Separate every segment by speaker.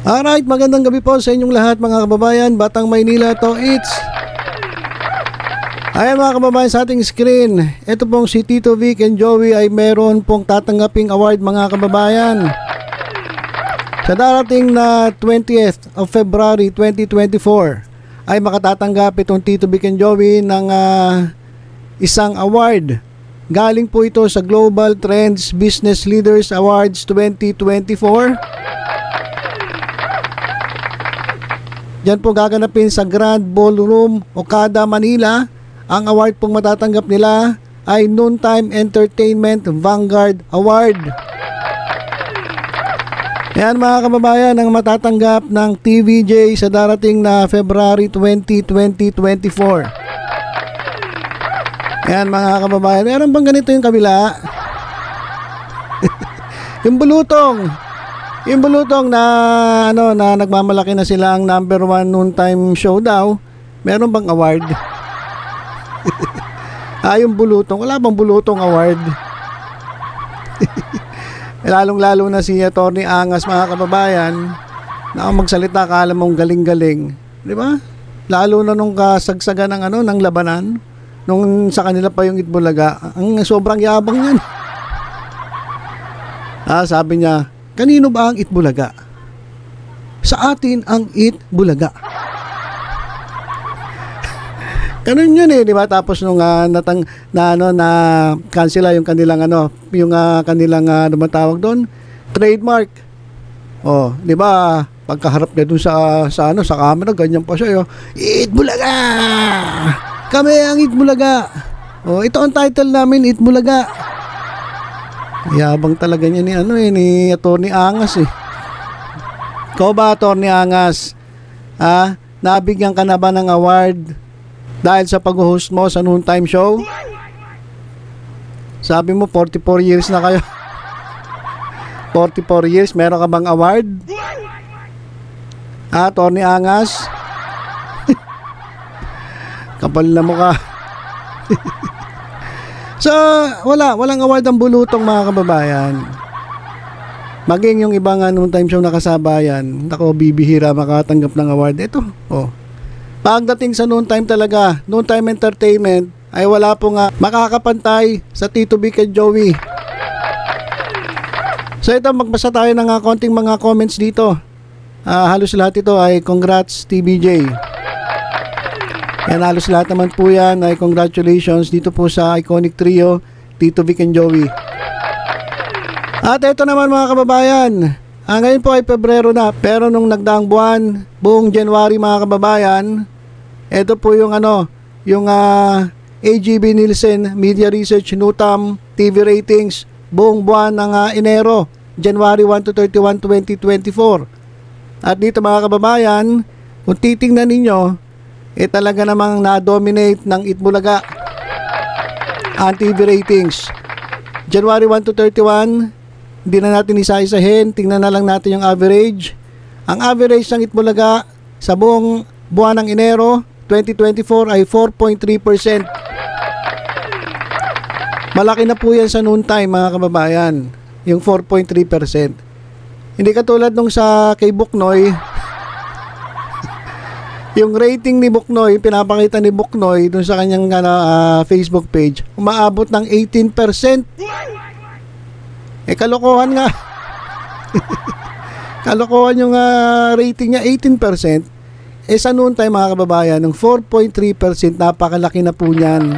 Speaker 1: Alright, magandang gabi po sa inyong lahat mga kababayan. Batang Maynila to, it's ayan mga kababayan sa ating screen. Ito pong si Tito Vic and Joey ay meron pong tatanggaping award mga kababayan. Sa darating na 20th of February 2024 ay makatatanggap itong Tito Vic and Joey ng isang award. Galing po ito sa Global Trends Business Leaders Awards 2024. Diyan po gaganapin sa Grand Ballroom, Okada, Manila. Ang award pong matatanggap nila ay Noontime Entertainment Vanguard Award. Yan mga kababayan ang matatanggap ng TVJ sa darating na February 20, 2024. Yan mga kababayan. Meron bang ganito yung kabila? Yung bulutong na na nagmamalaki na sila ang number 1 noontime show daw. Meron bang award? Yung bulutong. Wala bang bulutong award? Lalong-lalo na si Atty. Angas mga kababayan. Na magsalita akala mong galing-galing. Di ba? Lalo na nung kasagsagan ng labanan. Nung sa kanila pa yung Itbulaga. Ang sobrang yabang yan. Sabi niya, kanino ba ang Itbulaga? Sa atin ang Itbulaga. Ganun yun di ba? Tapos nung na cancela yung kanilang kanilang dumatawag doon, trademark. Di ba? Pagkaharap niya doon sa camera, ganyan pa siya. Itbulaga! Kami ang Itbulaga. Ito ang title namin, Itbulaga. Yabang talaga niya ni Atty. Angas Ikaw ba, Atty. Angas? Nabigyan ka na ba ng award dahil sa pag-host mo sa noontime show? Sabi mo 44 years na kayo. 44 years, meron ka bang award? Atty. Angas? Kapal na mukha. So, walang award ang bulutong mga kababayan. Maging yung ibang noontime show na kasabayan, nako bibihira makatanggap ng award. Ito, pagdating sa noontime talaga, noontime entertainment, ay wala po nga makakapantay sa Tito Vic and Joey. So ito, magbasa tayo ng konting mga comments dito. Halos lahat ito ay congrats TBJ. Yan, halos lahat naman po yan ay congratulations dito po sa iconic trio Tito Vic and Joey. At ito naman mga kababayan, ngayon po ay Pebrero na, pero nung nagdaang buwan, buong January mga kababayan, ito po yung AGB Nielsen Media Research NUTAM TV ratings buong buwan ng Enero, January 1 to 31, 2024. At dito mga kababayan, kung titingnan ninyo, talaga namang na-dominate ng Itbulaga ang TV ratings. January 1 to 31, hindi na natin isa-isahin, tingnan na lang natin yung average. Ang average ng Itbulaga sa buong buwan ng Enero 2024 ay 4.3%. Malaki na po yan sa noontime mga kababayan, yung 4.3%. Hindi katulad nung sa kay Buknoy. Yung rating ni Buknoy, pinapakita ni Buknoy dun sa kanyang Facebook page, umaabot ng 18%. Kalokohan nga. Kalokohan yung rating niya, 18%. Sa noontime mga kababayan, ng 4.3%, napakalaki na po niyan.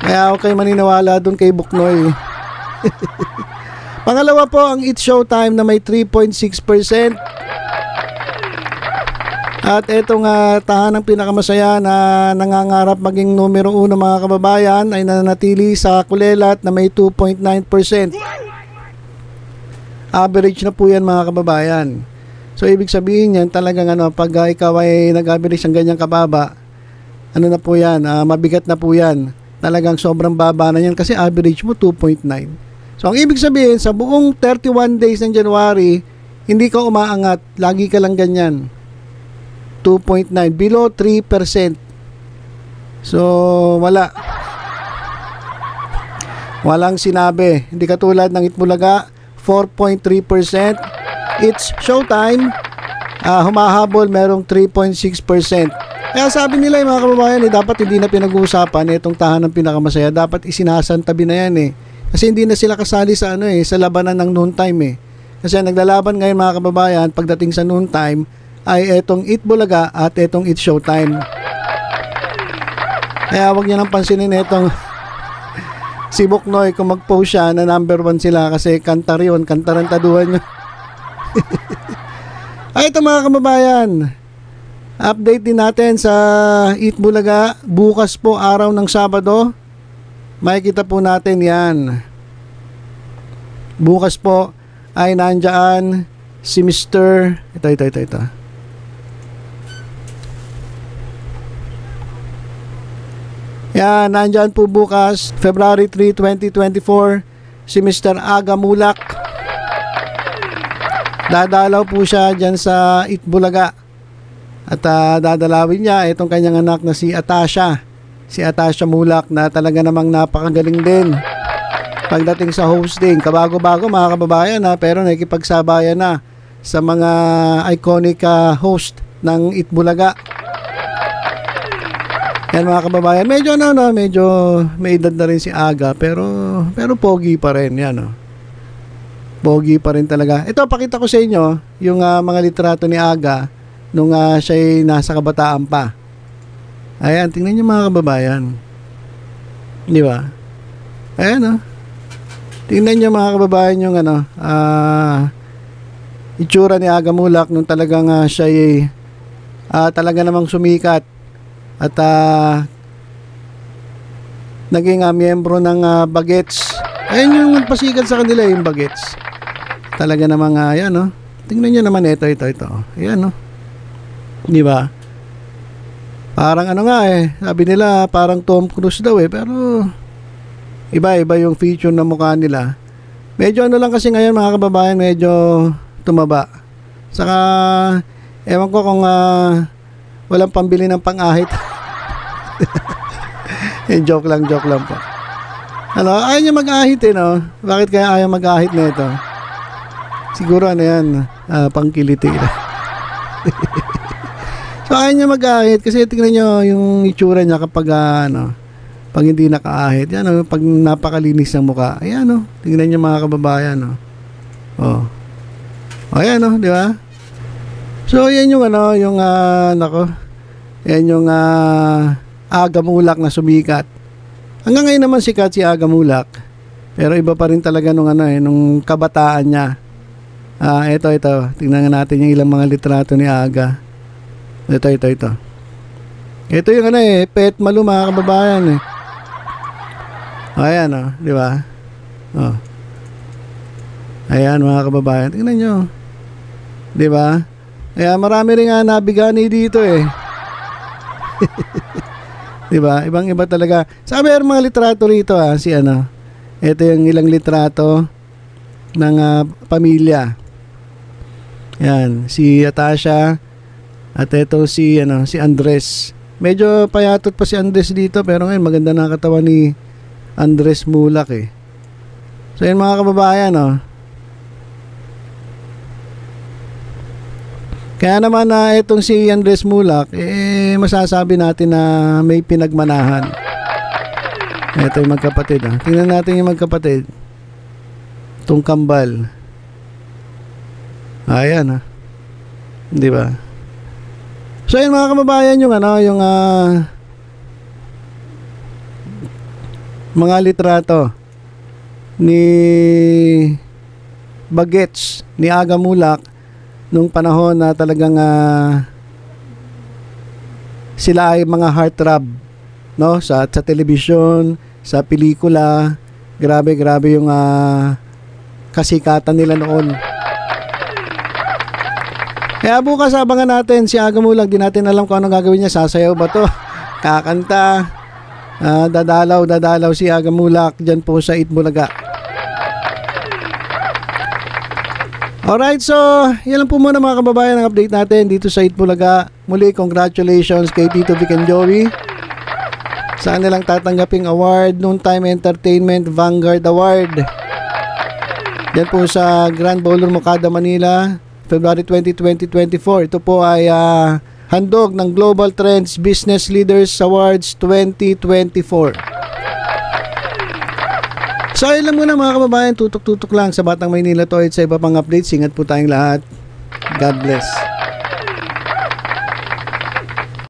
Speaker 1: Kaya okay maniniwala dun kay Buknoy. Pangalawa po, ang It's Showtime na may 3.6%. At etong tahanang pinakamasaya na nangangarap maging numero 1 mga kababayan ay nananatili sa Kulelat na may 2.9%. Average na po yan mga kababayan. So ibig sabihin yan talagang pag ikaw ay nag-average ng ganyang kababa, na po yan, mabigat na po yan. Talagang sobrang baba na yan kasi average mo 2.9. So ang ibig sabihin sa buong 31 days ng January, hindi ka umaangat, lagi ka lang ganyan. 2.9, below 3%. So walang sinabi. Hindi katulad ng Itbulaga, 4.3%. It's Showtime, humahabol, merong 3.6%. Kaya sabi nila mga kababayan, dapat hindi na pinag-uusapan itong tahanang pinakamasaya. Dapat isinasantabi na yan eh. Kasi hindi na sila kasali sa sa labanan ng noontime eh. Kasi naglalaban ngayon mga kababayan, pagdating sa noontime, ay etong Eat Bulaga at etong Eat Showtime. Kaya wag niyo nang pansinin itong si Buknoy kung mag-post siya na number 1 sila kasi kantar yun, kantarantaduhan nyo. Ay ito mga kababayan, update din natin sa Eat Bulaga. Bukas po, araw ng Sabado, makikita po natin yan. Bukas po ay nandyan si Mr. Ito. Yan, nandyan po bukas, February 3, 2024, si Mr. Aga Mulak. Dadalaw po siya dyan sa Eat Bulaga. At dadalawin niya itong kanyang anak na si Atasha. Si Atasha Mulak na talaga namang napakagaling din pagdating sa hosting. Kabago-bago mga kababayan pero nakikipagsabayan na sa mga iconic host ng Eat Bulaga. Yan mga kababayan, medyo medyo may edad na rin si Aga pero pogi pa rin yan Pogi pa rin talaga. Ito pakita ko sa inyo yung mga litrato ni Aga nung siya'y nasa kabataan pa. Ayan, tingnan niyo mga kababayan. Di ba? Ayan tingnan niyo mga kababayan yung itsura ni Aga Mulak nung talagang siya'y talaga namang sumikat. At naging miyembro ng Bagets. Ayun yung nagpasikat sa kanila yung Bagets. Talaga namang ayan tingnan nyo naman ito. Ayan di ba? Parang sabi nila parang Tom Cruise daw pero iba yung feature ng mukha nila. Medyo lang kasi ngayon mga kababayan, medyo tumaba. Saka ewan ko kung walang pambili ng pang-ahit. joke lang po. Ayaw niya mag-ahit Bakit kaya ayaw mag-ahit na ito? Siguro yan, pangkiliti. So ayaw niya mag-ahit kasi tingnan niyo yung itsura niya kapag pag hindi naka-ahit. Yan pag napakalinis ng mukha. Ayan tingnan niyo mga kababayan Ayan di ba? So yan yung yung yan yung Aga Mulak na sumikat. Hanggang ngayon naman sikat si Aga Mulak. Pero iba pa rin talaga nung nung kabataan niya. Ito. Tingnan natin yung ilang mga litrato ni Aga. Ito. Ito yung Pet Malu mga kababayan Ayan di ba? Ayan mga kababayan, tingnan nyo. Di ba? Kaya marami rin nabigani dito Di ba? Ibang-iba talaga. Sabi mga litrato rito si ito yung ilang litrato ng pamilya. Yan, si Atasha at ito si Andres. Medyo payatot pa si Andres dito pero ngayon maganda na katawan ni Andres Mulak So yan mga kababayan Kaya naman itong si Andres Mulak masasabi natin na may pinagmanahan. Ito yung magkapatid Tingnan natin yung magkapatid. Itong kambal. Ayan di ba? So yun mga kababayan yung yung mga litrato ni Bagets, ni Aga Mulak nung panahon na talagang sila ay mga heartthrob sa telebisyon, sa pelikula. Grabe yung kasikatan nila noon. Kaya bukas abangan natin si Aga Mulak. Di natin alam kung anong gagawin niya. Sasayaw ba to? Kakanta? Dadalaw si Aga Mulak dyan po sa Eat Bulaga. Alright, so yan lang po muna mga kababayan ang update natin dito sa Eat Bulaga. Muli, congratulations kay Tito Vic and Joey sa kanilang tatanggaping award, Noontime Entertainment Vanguard Award. Yan po sa Grand Ballroom Mocada, Manila. February 20, 2024. Ito po ay handog ng Global Trends Business Leaders Awards 2024. So ayun lang muna mga kababayan, tutok-tutok lang sa Batang Maynila to at sa iba pang updates. Ingat po tayong lahat. God bless.